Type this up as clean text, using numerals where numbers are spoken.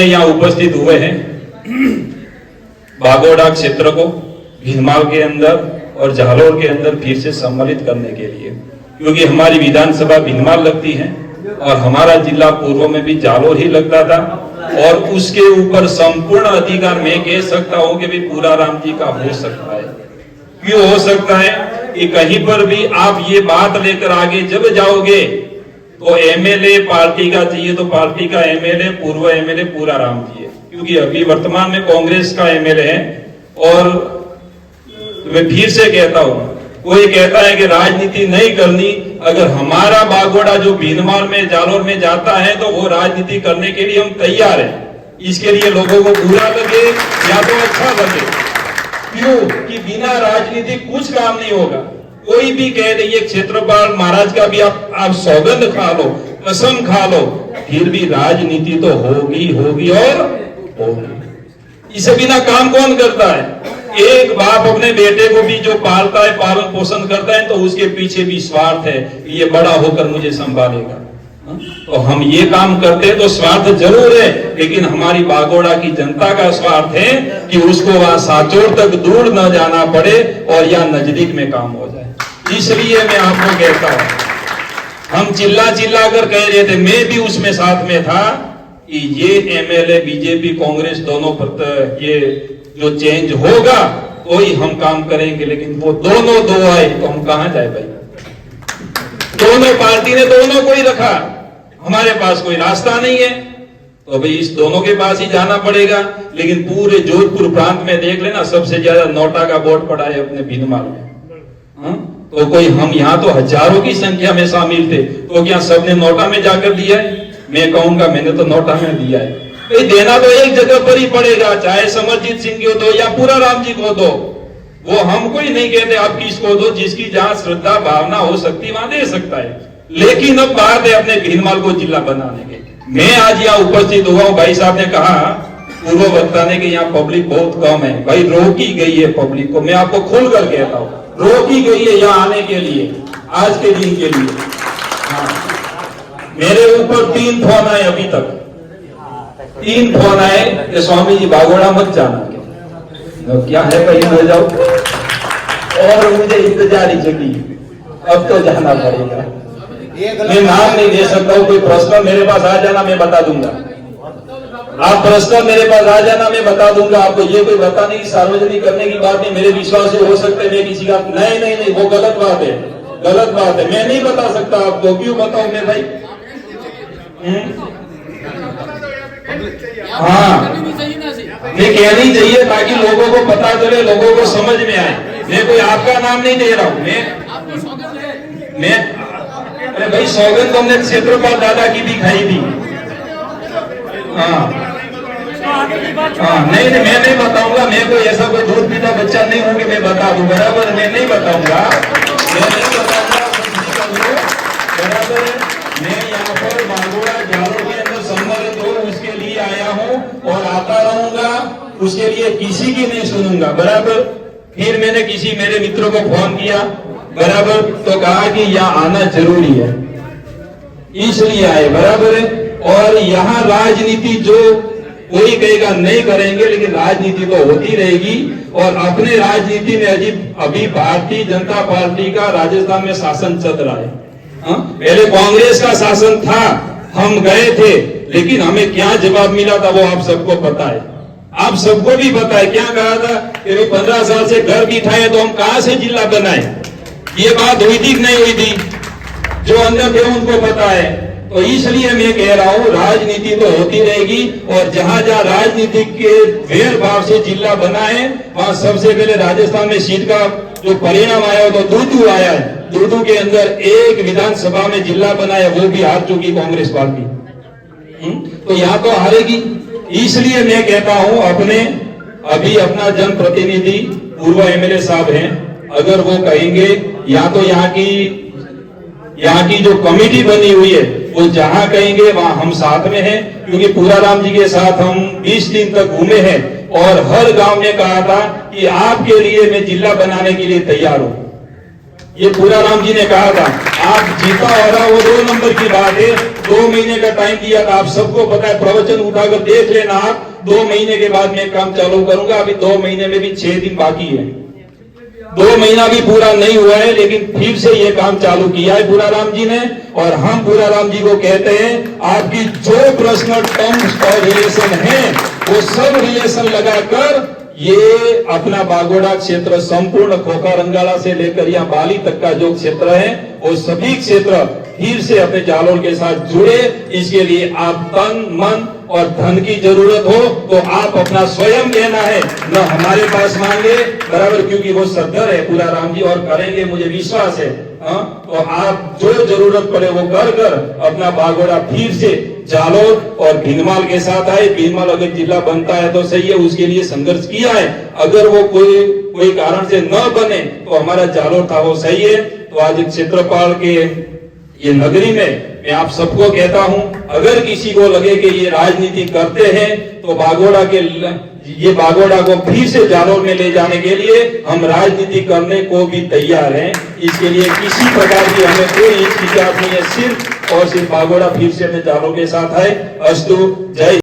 में यहाँ उपस्थित हुए हैं बागोड़ा क्षेत्र को भीनमाल के अंदर और जालोर के अंदर फिर से सम्मिलित करने के लिए, क्योंकि हमारी विधानसभा भीनमाल लगती है और हमारा जिला पूर्व में भी जालोर ही लगता था, और उसके ऊपर संपूर्ण अधिकार मैं कह सकता हूं कि भी पूरा राम जी का हो सकता है। क्यों हो सकता है कि कहीं पर भी आप ये बात लेकर आगे जब जाओगे तो एमएलए पार्टी का चाहिए तो पार्टी का एमएलए, पूर्व एमएलए पूरा राम जी है, क्योंकि अभी वर्तमान में कांग्रेस का एमएलए है। और मैं फिर से कहता हूं, कोई कहता है कि राजनीति नहीं करनी, अगर हमारा बागोड़ा जो भीनमाल में जालोर में जाता है तो वो राजनीति करने के लिए हम तैयार हैं। इसके लिए लोगों को बुरा लगे या तो अच्छा लगे, क्यों कि बिना राजनीति कुछ काम नहीं होगा। कोई भी कह रही है क्षेत्रपाल महाराज का भी आप सौगंध खा लो, कसम खा लो, फिर भी राजनीति तो होगी होगी और होगी। इसे बिना काम कौन करता है? एक बाप अपने बेटे को भी जो पालता है, पालन पोषण करता है, तो उसके पीछे भी स्वार्थ है, ये बड़ा होकर मुझे संभालेगा। तो हम ये काम करते हैं तो स्वार्थ जरूर है, लेकिन हमारी बागोड़ा की जनता का स्वार्थ है कि उसको वहां सांचौर तक दूर न जाना पड़े और या नजदीक में काम हो जाए। इसलिए मैं आपको कहता हूं, हम चिल्ला चिल्ला कर कह रहे थे, मैं भी उसमें साथ में था कि ये एमएलए बीजेपी कांग्रेस दोनों पर ये जो चेंज होगा तो ही हम काम करेंगे, लेकिन वो दोनों दो आए तो हम कहां जाए भाई? दोनों पार्टी ने दोनों को ही रखा, हमारे पास कोई रास्ता नहीं है, तो भाई इस दोनों के पास ही जाना पड़ेगा। लेकिन पूरे जोधपुर प्रांत में देख लेना, सबसे ज्यादा नोटा का वोट पड़ा है अपने भीनमाल में। तो कोई हम यहाँ तो हजारों की संख्या में शामिल थे, तो क्या सबने नोटा में जाकर दिया है? मैं कहूंगा मैंने तो नोटा में दिया है। भाई देना तो एक जगह पर ही पड़ेगा, चाहे समरजीत सिंह को दो या पूरा राम जी को दो, वो हमको ही नहीं कहते आप किसको दो, जिसकी जहां श्रद्धा भावना हो सकती वहां दे सकता है। लेकिन अब बात है अपने भीनमाल को जिला बनाने के। मैं आज यहाँ उपस्थित हुआ हूँ, भाई साहब ने कहा पूर्व वक्ता ने कि यहाँ पब्लिक बहुत कम है। भाई रोकी गई है पब्लिक को, मैं आपको खुलकर कहता हूँ, रोकी गई है यहाँ आने के लिए, आज के दिन के लिए। हाँ। मेरे ऊपर 3 फोन आए, अभी तक 3 फोन आए कि स्वामी जी बागोड़ा मत जाना। तो क्या है कहीं न जाओ, और मुझे इंतजार ही जगी, अब तो जाना पड़ेगा। मैं नाम नहीं दे सकता हूँ, कोई प्रश्न मेरे पास आ जाना मैं बता दूंगा, आप प्रश्न मेरे पास आ जाना मैं बता दूंगा आपको। ये कोई बताने की सार्वजनिक करने की बात नहीं, मेरे विश्वास से हो सकते मैं किसी का नहीं, वो गलत बात है, गलत बात है, मैं नहीं बता सकता आपको। क्यों बताऊं मैं भाई? हाँ, ये कहनी चाहिए ताकि लोगों को पता चले, लोगों को समझ में आए। मैं कोई आपका नाम नहीं दे रहा हूँ, मैं अरे भाई सौगंध हमने क्षेत्रपाल दादा की भी खाई थी। हाँ, नहीं मैं नहीं बताऊंगा, मैं कोई ऐसा कोई दूध पीता बच्चा नहीं हूँ कि मैं बता दूं, बराबर? मैं नहीं बताऊंगा, बराबर? मैं यहाँ पर बागोड़ा जालोर के अंदर सम्मिलित हूँ, उसके लिए आया हूँ और आता रहूंगा, उसके लिए किसी की नहीं सुनूंगा, बराबर? फिर मैंने किसी मेरे मित्रों को फोन किया, बराबर, तो कहा कि यहाँ आना जरूरी है, इसलिए आए, बराबर है? और यहाँ राजनीति जो कोई कहेगा नहीं करेंगे, लेकिन राजनीति तो होती रहेगी। और अपने राजनीति में अभी भारतीय जनता पार्टी का राजस्थान में शासन चल रहा है। पहले कांग्रेस का शासन था, हम गए थे, लेकिन हमें क्या जवाब मिला था वो आप सबको पता है, आप सबको भी पता है। क्या कहा था कि 15 साल से घर बिठाए तो हम कहां से जिला बनाए? ये बात हुई थी कि नहीं हुई थी? जो अंदर थे उनको पता है। तो इसलिए मैं कह रहा हूं राजनीति तो होती रहेगी, और जहां जहां राजनीति के भेद भाव से जिला बना है वहां सबसे पहले राजस्थान में सीट का जो परिणाम आया तो दूदू आया है। दूदू के अंदर एक विधानसभा में जिला बनाया, वो भी हार चुकी कांग्रेस पार्टी। तो यहाँ तो हारेगी। इसलिए मैं कहता हूं अभी अपना जनप्रतिनिधि पूर्व एमएलए साहब हैं, अगर वो कहेंगे या तो यहाँ की जो कमेटी बनी हुई है वो जहां कहेंगे वहां हम साथ में हैं, क्योंकि पूरा राम जी के साथ हम 20 दिन तक घूमे हैं और हर गांव में कहा था कि आपके लिए मैं जिला बनाने के लिए तैयार हूं। ये पूराराम जी ने कहा था, आप जीता हो रहा वो 2 नंबर की बात है। 2 महीने का टाइम दिया था, आप सबको पता है, प्रवचन उठाकर देख लेना आप। 2 महीने के बाद मैं काम चालू करूंगा। अभी 2 महीने में भी 6 दिन बाकी है, 2 महीना भी पूरा नहीं हुआ है, लेकिन फिर से ये काम चालू किया है पूराराम जी ने। और हम पूराराम जी को कहते हैं, आपकी जो पर्सनल टर्म्स और रिलेशन है वो सब रिलेशन लगाकर ये अपना बागोड़ा क्षेत्र संपूर्ण खोखा रंगाला से लेकर यहाँ बाली तक का जो क्षेत्र है वो सभी क्षेत्र फिर से अपने जालोर के साथ जुड़े। इसके लिए आप तन मन और धन की जरूरत हो तो आप अपना स्वयं लेना है, न हमारे पास मांगे, बराबर, क्योंकि वो सद्धर है पूराराम जी और करेंगे, मुझे विश्वास है। तो आप जो जरूरत पड़े वो कर अपना बागोड़ा फिर से जालोर और भीनमाल के साथ आए। भीनमाल अगर जिला बनता है तो सही है, उसके लिए संघर्ष किया है। अगर वो कोई कारण से न बने तो हमारा जालोर था वो सही है। तो आज क्षेत्रपाल के ये नगरी में मैं आप सबको कहता हूं, अगर किसी को लगे कि ये राजनीति करते हैं तो ये बागोड़ा को फिर से जालोर में ले जाने के लिए हम राजनीति करने को भी तैयार हैं। इसके लिए किसी प्रकार की हमें कोई हिचकिचाहट नहीं है, सिर्फ और सिर्फ बागोड़ा फिर से अपने जालोर के साथ है। अस्तु, जय।